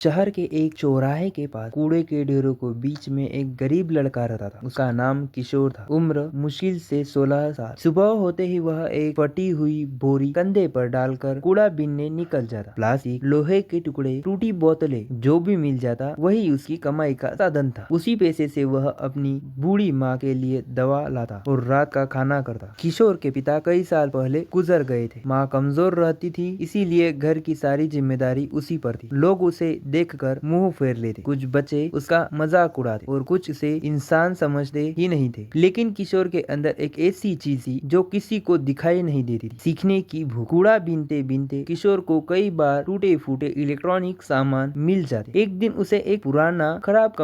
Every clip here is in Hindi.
शहर के एक चौराहे के पास कूड़े के ढेरों को बीच में एक गरीब लड़का रहता था। उसका नाम किशोर था। उम्र मुश्किल से 16 साल। सुबह होते ही वह एक फटी हुई बोरी कंधे पर डालकर कूड़ा बीनने निकल जाता। प्लास्टिक, लोहे के टुकड़े, टूटी बोतलें, जो भी मिल जाता वही उसकी कमाई का साधन था। उसी पैसे से वह अपनी बूढ़ी माँ के लिए दवा लाता और रात का खाना करता। किशोर के पिता कई साल पहले गुजर गए थे। माँ कमजोर रहती थी, इसीलिए घर की सारी जिम्मेदारी उसी पर थी। लोग उसे देखकर मुंह फेर लेते। कुछ बच्चे उसका मजाक उड़ाते और कुछ उसे इंसान समझते ही नहीं थे। लेकिन किशोर के अंदर एक ऐसी चीज थी जो किसी को दिखाई नहीं देती थी, सीखने की भूख। कूड़ा बीनते बीनते किशोर को कई बार टूटे फूटे इलेक्ट्रॉनिक सामान मिल जाते। एक दिन उसे एक पुराना खराब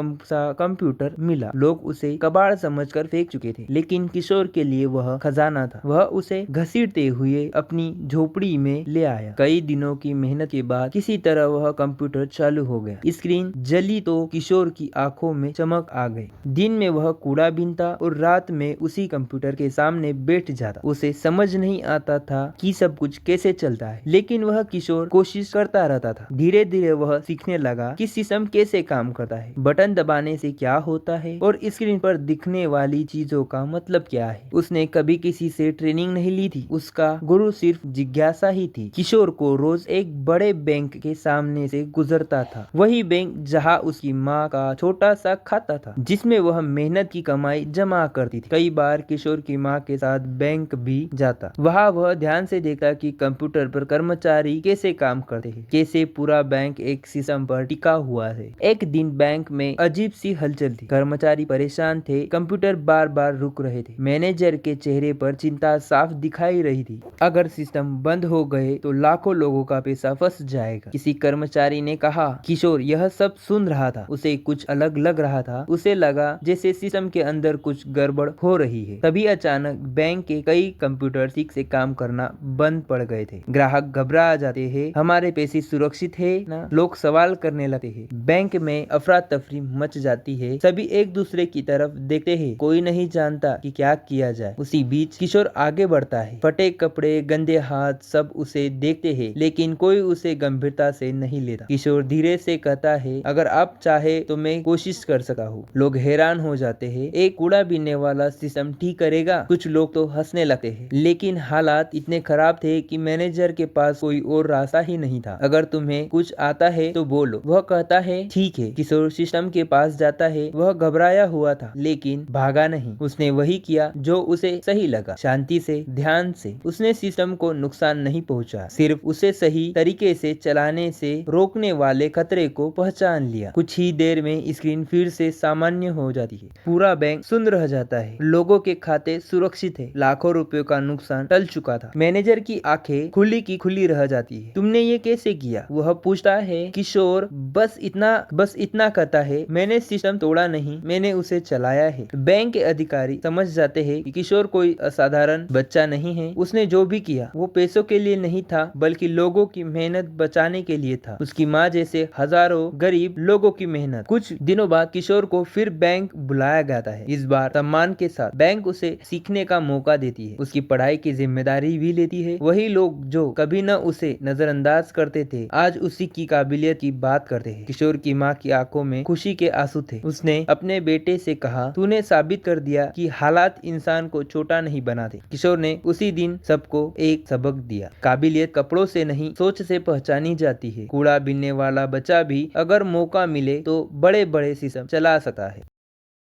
कंप्यूटर मिला। लोग उसे कबाड़ समझकर फेंक चुके थे, लेकिन किशोर के लिए वह खजाना था। वह उसे घसीटते हुए अपनी झोपड़ी में ले आया। कई दिनों की मेहनत के बाद किसी तरह वह कंप्यूटर चालू हो गया। स्क्रीन जली तो किशोर की आंखों में चमक आ गई। दिन में वह कूड़ा बीनता और रात में उसी कंप्यूटर के सामने बैठ जाता। उसे समझ नहीं आता था कि सब कुछ कैसे चलता है, लेकिन वह किशोर कोशिश करता रहता था। धीरे धीरे वह सीखने लगा कि सिस्टम कैसे काम करता है, बटन दबाने से क्या होता है और स्क्रीन पर दिखने वाली चीजों का मतलब क्या है। उसने कभी किसी से ट्रेनिंग नहीं ली थी, उसका गुरु सिर्फ जिज्ञासा ही थी। किशोर को रोज एक बड़े बैंक के सामने से गुजरता था, वही बैंक जहां उसकी माँ का छोटा सा खाता था, जिसमें वह मेहनत की कमाई जमा करती थी। कई बार किशोर की माँ के साथ बैंक भी जाता। वहाँ वह ध्यान से देखा कि कंप्यूटर पर कर्मचारी कैसे काम करते हैं, कैसे पूरा बैंक एक सिस्टम पर टिका हुआ है। एक दिन बैंक में अजीब सी हलचल थी। कर्मचारी परेशान थे, कंप्यूटर बार बार रुक रहे थे। मैनेजर के चेहरे पर चिंता साफ दिखाई रही थी। अगर सिस्टम बंद हो गए तो लाखों लोगों का पैसा फंस जाएगा। किसी कर्मचारी ने कहा। किशोर यह सब सुन रहा था। उसे कुछ अलग लग रहा था। उसे लगा जैसे सिस्टम के अंदर कुछ गड़बड़ हो रही है। तभी अचानक बैंक के कई कंप्यूटर ठीक से काम करना बंद पड़ गए थे। ग्राहक घबरा जाते हैं, हमारे पैसे सुरक्षित है ना? लोग सवाल करने लगते हैं। बैंक में अफरा तफरी मच जाती है। सभी एक दूसरे की तरफ देखते हैं, कोई नहीं जानता कि क्या किया जाए। उसी बीच किशोर आगे बढ़ता है। फटे कपड़े, गंदे हाथ, सब उसे देखते हैं, लेकिन कोई उसे गंभीरता से नहीं लेता। किशोर धीरे से कहता है, अगर आप चाहे तो मैं कोशिश कर सकता हूँ। लोग हैरान हो जाते हैं, एक कूड़ा बीनने वाला सिस्टम ठीक करेगा? कुछ लोग तो हंसने लगते हैं, लेकिन हालात इतने खराब थे कि मैनेजर के पास कोई और रास्ता ही नहीं था। अगर तुम्हें कुछ आता है तो बोलो, वह कहता है। ठीक है। किशोर सिस्टम के पास जाता है। वह घबराया हुआ था, लेकिन भागा नहीं। उसने वही किया जो उसे सही लगा। शांति से, ध्यान से उसने सिस्टम को नुकसान नहीं पहुंचा, सिर्फ उसे सही तरीके से चलाने से रोकने वाले खतरे को पहचान लिया। कुछ ही देर में स्क्रीन फिर से सामान्य हो जाती है। पूरा बैंक सुन्न रह जाता है। लोगों के खाते सुरक्षित है। लाखों रुपयों का नुकसान टल चुका था। मैनेजर की आंखें खुली की खुली रह जाती है। तुमने ये कैसे किया? वह पूछता है। किशोर बस इतना कहता है, मैंने सिस्टम तोड़ा नहीं, मैंने उसे चलाया है। बैंक के अधिकारी समझ जाते हैं कि किशोर कोई असाधारण बच्चा नहीं है। उसने जो भी किया वो पैसों के लिए नहीं था, बल्कि लोगों की मेहनत बचाने के लिए था। उसकी माँ जैसे हजारों गरीब लोगों की मेहनत। कुछ दिनों बाद किशोर को फिर बैंक बुलाया जाता है। इस बार सम्मान के साथ। बैंक उसे सीखने का मौका देती है, उसकी पढ़ाई की जिम्मेदारी भी लेती है। वही लोग जो कभी न उसे नजरअंदाज करते थे, आज उसी की काबिलियत की बात करते हैं। किशोर की माँ की आंखों में खुशी के आंसू थे। उसने अपने बेटे से कहा, तूने साबित कर दिया कि हालात इंसान को छोटा नहीं बनाते। किशोर ने उसी दिन सबको एक सबक दिया, काबिलियत कपड़ों से नहीं, सोच से पहचानी जाती है। कूड़ा बीनने वाला बच्चा भी अगर मौका मिले तो बड़े बड़े सिस्टम चला सकता है।